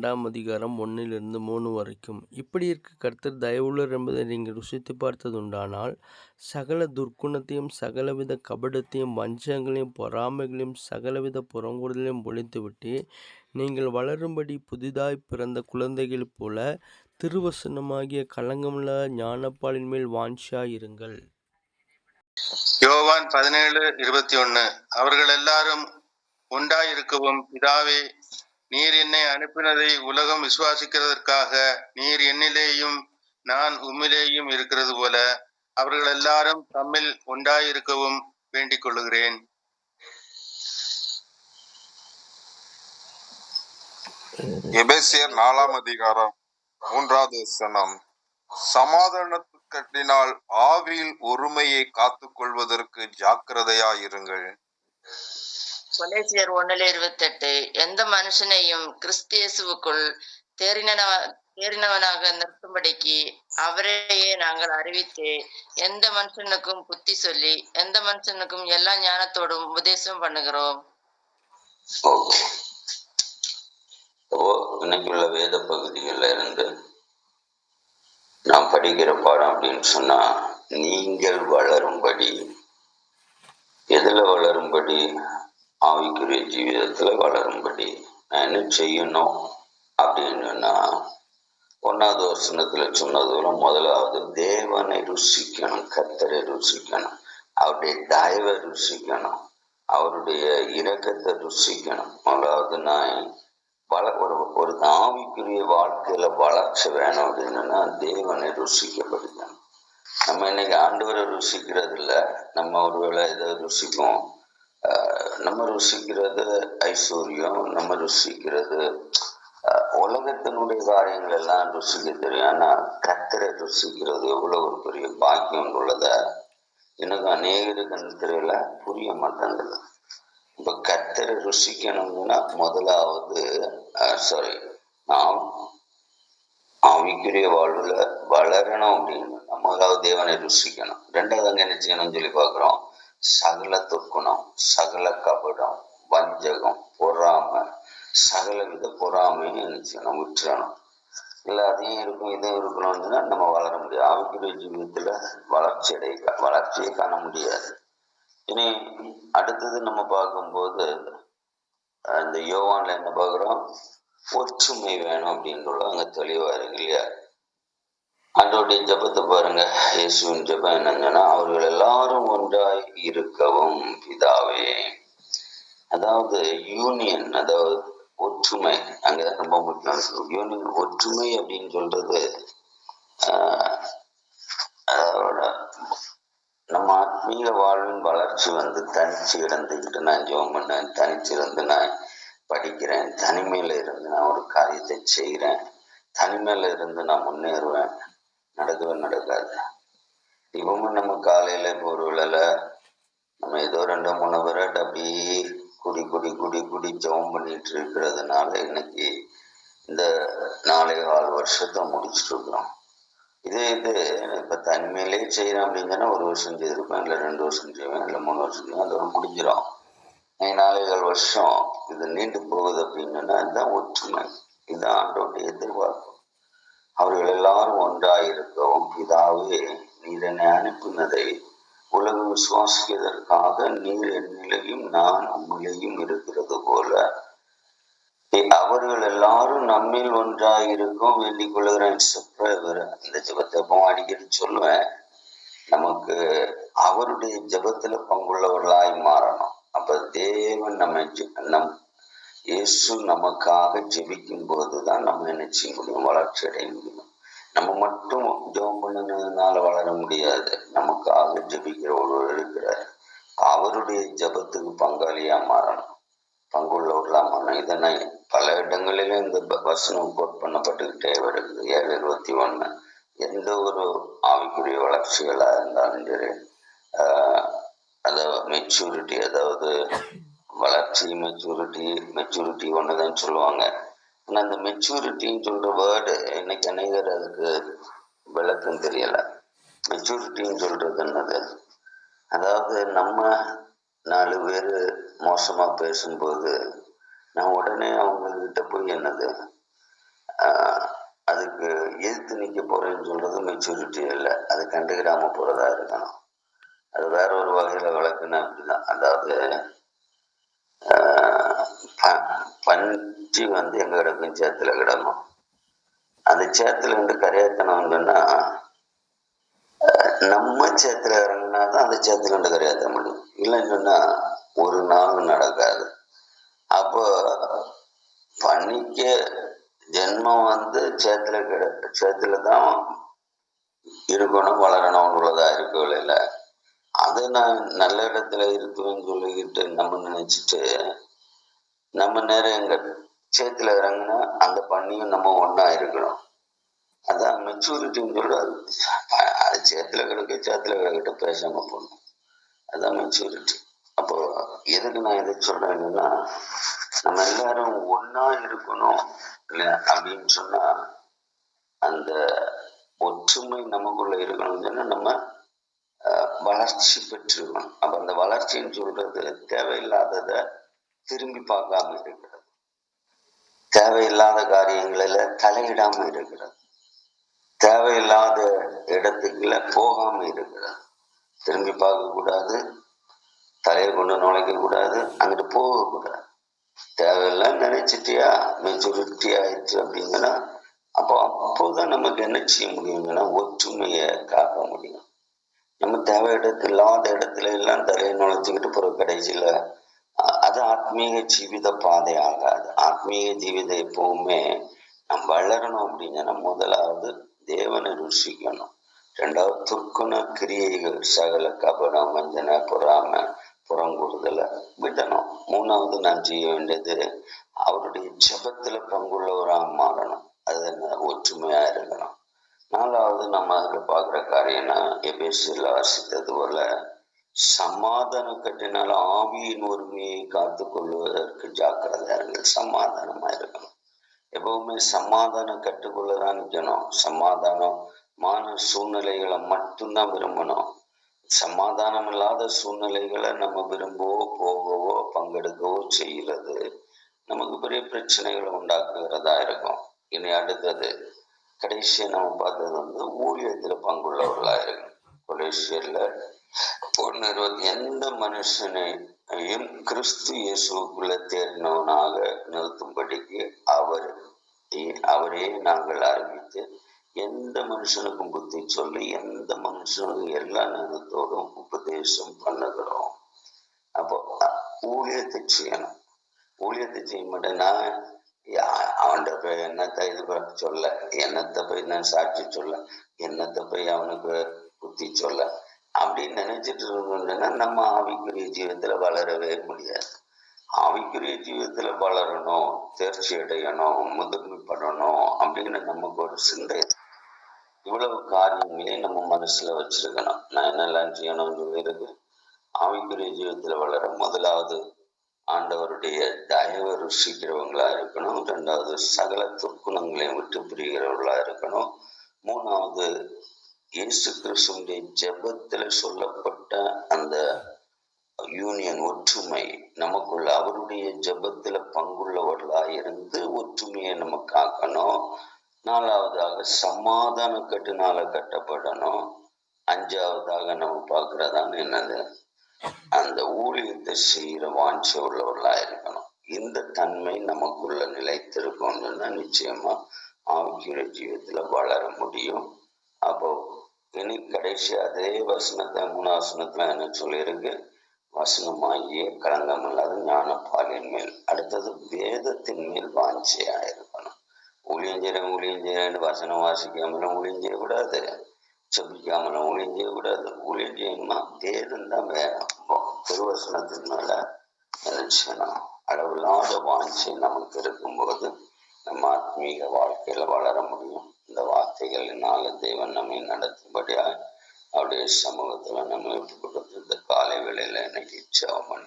2 வரைக்கும். இப்படி இருக்க கர்த்தர் தயவுள்ளவர் என்பதை நீங்கள் ருசித்து பார்த்ததுண்டானால், சகல துர்க்குணத்தையும், சகலவித கபடத்தையும், வஞ்சகங்களையும், பொறாமைகளையும், சகலவித புறங்கூறுதலையும் ஒழித்துவிட்டு, நீங்கள் வளரும்படி புதிதாய் பிறந்த குழந்தைகளைப் போல திருவசனமாகிய களங்கமில்லாத ஞானப்பாலின் மேல் வாஞ்சியாயிருங்கள். யோவான் 17:21. அவர்கள் எல்லாரும் உண்டாயிருக்கவும், பிதாவே, நீர் என்னை அனுப்பினதை உலகம் விசுவாசிக்கிறதற்காக நீர் என்னிலேயும் நான் உம்மிலேயும் இருக்கிறது போல அவர்கள் எல்லாரும் தம்மில் உண்டாயிருக்கவும் வேண்டிக் கொள்ளுகிறேன். எபேசியர் 4:3. சமாதானத்துக்கட்டினால் ஆவியில் ஒருமையை காத்துக் கொள்வதற்கு ஜாக்கிரதையாயிருங்கள். கொலேசியர் 1:28. எந்த மனுஷனையும் கிறிஸ்தியேசுவுக்குள் தேறினவனாக நிறுத்தும்படிக்கு அவரையே நாங்கள் அறிவித்து, எந்த மனுஷனுக்கும் புத்தி சொல்லி, எந்த மனுஷனுக்கும் எல்லா ஞானத்தோடும் உபதேசம் பண்ணுகிறோம். இன்னைக்குள்ள வேத பகுதிகளில் இருந்து நாம் படிக்கிற பாடம் அப்படின்னு சொன்னா, நீங்கள் வளரும்படி. எதுல வளரும்படி? ஆவிக்குரிய ஜீவிதத்துல வளரும்படி நான் என்ன செய்யணும் அப்படின்னா, 1வது வசனத்துல சொன்னதுல முதலாவது தேவனை ருசிக்கணும், கர்த்தரை ருசிக்கணும், அவருடைய தயவை ருசிக்கணும், அவருடைய இரக்கத்தை ருசிக்கணும். முதலாவது நான் ஒரு ஆவிக்குரிய வாழ்க்கையில வளர்ச்சி வேணும் அப்படின்னா தேவனை ருசிக்கப்படுத்தணும். நம்ம இன்னைக்கு ஆண்டவரை ருசிக்கிறது இல்லை. நம்ம ஒருவேளை இதை ருசிக்கும். நம்ம ருசிக்கிறது ஐஸ்வர்யம், நம்ம ருசிக்கிறது உலகத்தினுடைய காரியங்கள் எல்லாம் ருசிக்க தெரியும். ஆனா கர்த்தரை ருசிக்கிறது எவ்வளவு ஒரு பெரிய பாக்கியம் உள்ளத எனக்கு அநேகருக்கு தெரியல, புரிய மாட்டேங்குது. இப்ப கர்த்தரை ருசிக்கணும்னா முதலாவது நாம் ஆவிக்குரிய வாழ்வுல வளரணும் அப்படின்னு முதலாவது தேவனை ருசிக்கணும். 2வது அங்க என்ன செய்யணும்னு சொல்லி பார்க்கிறோம். சகல துர்க்குணம், சகல கபடம், வஞ்சகம், பொறாமை, சகல வித பொறாமையும் என்ன செய்யணும், விட்டுறணும். இல்லை அதையும் இருக்கும் இதையும் இருக்கணும்னா நம்ம வளர முடியாது. ஆவிக்குரிய ஜீவிதத்துல வளர்ச்சியை காண முடியாது. இனி அடுத்தது நம்ம பார்க்கும்போது இந்த யோவான்ல என்ன பார்க்குறோம், ஒற்றுமை வேணும் அப்படின்றது அங்க தெளிவா இருக்கு இல்லையா? ஆண்டவருடைய ஜபத்தை பாருங்க. இயேசுவின் ஜபம் என்னங்கன்னா, அவர்கள் எல்லாரும் ஒன்றாய் இருக்கவும் பிதாவே. அதாவது யூனியன், அதாவது ஒற்றுமை அங்கதான் ரொம்ப முக்கியம். யூனியன், ஒற்றுமை அப்படின்னு சொல்றது நம்ம ஆத்மீக வாழ்வின் வளர்ச்சி தனிச்சு இருந்துக்கிட்டு நான் ஜெபம் பண்ணேன், தனிச்சு இருந்து நான் படிக்கிறேன், தனிமையில இருந்து நான் ஒரு காரியத்தை செய்கிறேன், தனிமையில இருந்து நான் முன்னேறுவேன், நடக்கவே நடக்காது. இப்பவும் நம்ம காலையில இப்போ ஒரு வேளை நம்ம ஏதோ 2-3 பேராட்ட அப்படியே குடி ஜெபம் பண்ணிட்டு இருக்கிறதுனால இன்னைக்கு இந்த 4.25 வருஷத்தை முடிச்சுட்டு இருக்கிறோம். இது இப்ப தனிமையிலே செய்யறேன் அப்படின்னா 1 வருஷம் செய்திருப்பேன், இல்லை 2 வருஷம் செய்வேன், இல்லை 3 வருஷம் செய்வேன், அதோட முடிஞ்சிடும். 4.25 வருஷம் இது நீண்டு போகுது அப்படின்னா இதுதான் ஒற்றுமை, இதுதான் ஆண்டோடைய எதிர்பார்ப்பு. அவர்கள் எல்லாரும் ஒன்றாயிருக்கவும் பிதாவே, நீர் என்னை அனுப்பினதை உலகம் விசுவாசிக்கிறதற்காக நீர் என்னிலையும் நான் உம்மிலையும் இருக்கிறது போல அவர்கள் எல்லாரும் நம்மில் ஒன்றாயிருக்கும் வேண்டிக் கொள்கிறேன். இந்த ஜபத்தை அடிக்கடி சொல்லுவேன். நமக்கு அவருடைய ஜபத்துல பங்குள்ளவர்களாய் மாறணும். அப்ப தேவன் இயேசு நமக்காக ஜெபிக்கும் போதுதான் நம்ம என்ன செய்ய முடியும், வளர்ச்சி அடைய முடியும். நம்ம மட்டும் ஜெபம் பண்ணதுனால வளர முடியாது. நமக்காக ஜெபிக்கிற ஒருவர் இருக்கிறார். அவருடைய ஜபத்துக்கு பங்காளியா மாறணும், பங்குள்ளவர்களா மாறணும். இதை நான் பல இடங்களிலும் இந்த வசனம் கோட் பண்ணப்பட்டுக்கிட்டே வருது. 7:21. எந்த ஒரு ஆவிக்குரிய வளர்ச்சிகளா இருந்தாலும் சரி, அதாவது மெச்சூரிட்டி, அதாவது வளர்ச்சி, மெச்சூரிட்டி ஒண்ணுதான் சொல்லுவாங்க. ஆனா அந்த மெச்சூரிட்டின்னு சொல்ற வேர்டு இன்னைக்கு அநேகர் அதுக்கு விளக்கம் தெரியல. மெச்சூரிட்டின்னு சொல்றது என்னது? அதாவது நம்ம 4 பேர் மோசமா பேசும்போது நான் உடனே அவங்ககிட்ட போய் என்னது அதுக்கு எதிர்த்து நிற்க போறேன்னு சொல்றது மெச்சூரிட்டி இல்லை. அது கண்டுக்கிடாம போறதா இருக்கணும். அது வேற ஒரு வகையில வழக்குன்னு அப்படிதான். அதாவது பன்றி எங்க கிடக்கும்? சேத்துல கிடக்கும். அந்த சேத்துல இருந்து கரையாத்தணும் சொன்னா நம்ம சேத்துல இறங்கினாதான் அந்த சேத்துல இருந்து கரையாத்த முடியும். இல்லைன்னு சொன்னா ஒரு நாளும் நடக்காது. அப்போ பன்னிக்கு ஜென்மம் சேத்துல தான் இருக்கணும், வளரணும் உள்ளதா இருக்கவில்லை. இல்லை, அது நான் நல்ல இடத்துல இருக்குவேன்னு சொல்லிக்கிட்டு நம்ம நினைச்சிட்டு நம்ம நேரம் எங்க சேத்துல இறங்கினா அந்த பண்ணியும் நம்ம ஒன்னா இருக்கணும். அதான் மெச்சூரிட்டின்னு சொல்றாரு. அது சேத்துல கிடக்கிட்ட பேசாம போகணும். அதான் மெச்சூரிட்டி. அப்போ எதுக்கு நான் இதை சொல்றேன்னா, நம்ம எல்லாரும் ஒன்னா இருக்கணும் இல்லையா அப்படின்னு சொன்னா அந்த ஒற்றுமை நமக்குள்ள இருக்கணும்னு சொன்னா நம்ம வளர்ச்சி பெற்றிருக்கணும். அப்ப அந்த வளர்ச்சின்னு சொல்றது தேவையில்லாதத திரும்பி பார்க்காம இருக்கிறது, தேவையில்லாத காரியங்களில தலையிடாம இருக்கிறது, தேவையில்லாத இடத்துக்குள்ள போகாம இருக்கிறது. திரும்பி பார்க்க கூடாது, தலையை கொண்டு நுழைக்க கூடாது, அங்கிட்டு போகக்கூடாது. தேவையில்லாம் நினைச்சிட்டியா மெச்சூரிட்டி ஆயிடுச்சு அப்படிங்கன்னா அப்போதான் நமக்கு என்ன செய்ய முடியுங்கன்னா ஒற்றுமையை காக்க முடியும். நம்ம இல்லாத இடத்துல எல்லாம் தலையை நுழைச்சிக்கிட்டு போற கடைசியில அது ஆத்மீக ஜீவித பாதை ஆகாது. ஆத்மீக ஜீவிதம் எப்பவுமே நம்ம வளரணும் அப்படின்னா முதலாவது தேவனை ருசிக்கணும். ரெண்டாவது துர்க்குண கிரியைகள், சகல கபடம், வஞ்சனை, பொறாமை, புறங்கூறுதலை விடணும். மூணாவது நான் செய்ய வேண்டியது அவருடைய ஜெபத்துல பங்குள்ளவராக மாறணும். அது ஒற்றுமையா இருக்கணும். நாலாவது நம்ம அதில் பார்க்குற காரியம்னா எபேசியர்ல வாசித்தது போல சமாதானம் கட்டினாலும் ஆவியின் ஒருமையை காத்து கொள்வதற்கு ஜாக்கிரதையா இருக்கு. சமாதானமா இருக்கணும். எப்பவுமே சமாதானம் கற்றுக்கொள்ளதான் நிற்கணும். சமாதானமான சூழ்நிலைகளை மட்டும்தான் விரும்பணும். சமாதானம் இல்லாத சூழ்நிலைகளை நம்ம விரும்பவோ போகவோ பங்கெடுக்கவோ செய்கிறது நமக்கு பெரிய பிரச்சனைகளை உண்டாக்குகிறதா இருக்கும். இனி அடுத்தது கடைசியா நம்ம பார்த்தது ஊழியத்துல பங்குள்ளவர்களா இருக்கும். கொலேசியர்ல 1:20 எந்த மனுஷனையும் கிறிஸ்து இயேசுக்குள்ள தேறினவனாக நிறுத்தும்படிக்கு அவரே நாங்கள் ஆரம்பித்து எந்த மனுஷனுக்கும் புத்தி சொல்லி எந்த மனுஷனுக்கும் எல்லா நேரத்தோடும் உபதேசம் பண்ணுகிறோம். அப்போ ஊழியத்தை செய்யணும். ஊழியத்தை செய்ய மாட்டேன் நான் அவன்கிட்ட போய் என்னத்தை இது சொல்ல, என்னத்தை போய் நான் சாட்சி சொல்ல, என்னத்தை போய் அவனுக்கு புத்தி சொல்ல அப்படின்னு நினைச்சிட்டு இருந்தோம்னா நம்ம ஆவிக்குரிய ஜீவத்துல வளரவே முடியாது. ஆவிக்குரிய ஜீவத்துல வளரணும், தேர்ச்சி அடையணும், முதுமைப்படணும் அப்படின்னு நமக்கு ஒரு சிந்தை. இவ்வளவு காரியங்களையும் நம்ம மனசுல வச்சிருக்கணும். நான் என்னெல்லாம் செய்யணும்னு சொல்லியிருக்கு. ஆவிக்குரிய ஜீவத்துல வளர முதலாவது ஆண்டவருடைய தயவை ருசிக்கிறவங்களா இருக்கணும். ரெண்டாவது சகல துர்க்குணங்களையும் விட்டு பிரிகிறவர்களா இருக்கணும். மூணாவது இயேசு கிறிஸ்துவினுடைய ஜெபத்துல சொல்லப்பட்ட அந்த யூனியன், ஒற்றுமை நமக்குள்ள அவருடைய ஜெபத்துல பங்குள்ளவர்களா இருந்து ஒற்றுமையை நம்ம காக்கணும். நாலாவதாக சமாதான கட்டுனால கட்டப்படணும். அஞ்சாவதாக நம்ம பார்க்கறதான என்னது அந்த ஊழியத்தை செய்கிற வாஞ்சை உள்ளவர்களா இருக்கணும். இந்த தன்மை நமக்குள்ள நிலைத்திருக்கணும்னா நிச்சயமா ஆவிக்குரிய ஜீவத்துல வளர முடியும். அப்போ இனி கடைசி அதே வசனத்தை 3ஆம் வசனத்துல என்ன சொல்லியிருக்கு? வசனமாகிய களங்கம் இல்லாத ஞான பாலின் மேல். அடுத்தது வேதத்தின் மேல் வாஞ்சையா இருக்கணும். ஊழியஞ்சேரன் வசனம் வாசிக்காமலும் ஊழியஞ்செய்யக்கூடாது, செபிக்காமலும் ஊழியஞ்செய்யக்கூடாது. ஊழியஞ்செய்யணுமா வேதம் தான் வேணும். திருவசனத்தின் மேல நினைச்சணும். அளவில்லாத வாஞ்சை நமக்கு இருக்கும்போது நம்ம ஆத்மீக வாழ்க்கையில வளர முடியும். இந்த வார்த்தைகளினால தேவன் நம்மை நடத்தும்படியாக அவருடைய சமூகத்துல நம்ம கொடுத்து இந்த காலை வேளையில இன்னைக்கு ஜெபம்